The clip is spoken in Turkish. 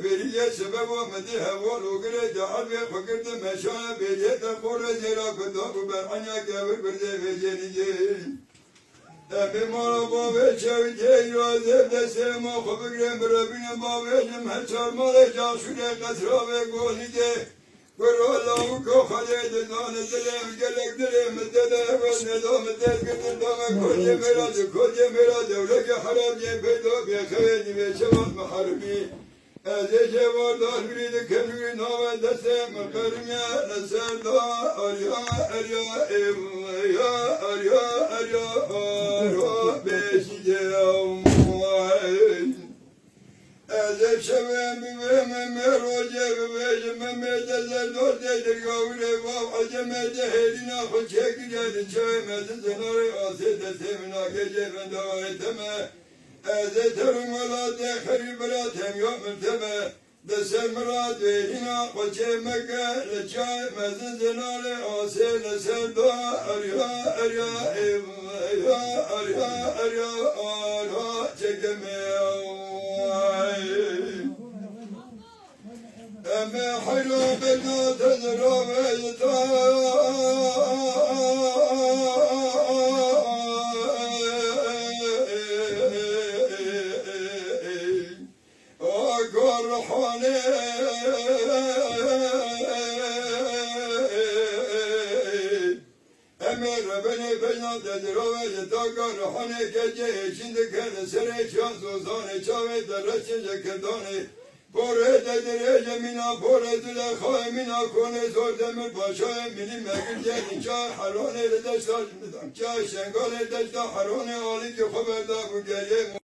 feriye sebep olmadı heval o gire cahal ve fakirde meşaya beriye de kore zera kudabu ben anya gavur bir de vecenice Ebi mara bave çevite irazeb de sema khabigre mirabine bave jem her çarmale caşure kasra ve golide Guru Allahu ko khade de dan dilim gelek dilim de ve ne dam de gidin dam koje mera devle ke haram ye pedo be khayni ve şevat maharmi Eze cevar dar biride kemri nave desem karmiye nesenda arya arya ya arya beşice Eze şevemi ve meroce ve cememe dezer dordedir gavre vav aceme cehelina kul çekiredi çevemezin zenari asede semina gece ben dava eteme Eze terum ala dekhari belatem yomteme Desel murad velina kul çemeke leçevemezin zenari asede sevda arya çekeme Eme hayra bela tezra ve yeta Akarhane Emir beni beyna tezra ve yeta Akarhane gece içinde kene sere çansu zane çave derreçince kedane Pore dedire cemina pore dile khaymina kone zor demir başa emini megir nikah harone deşta şengal deşta harone ali ki haberdar bu gece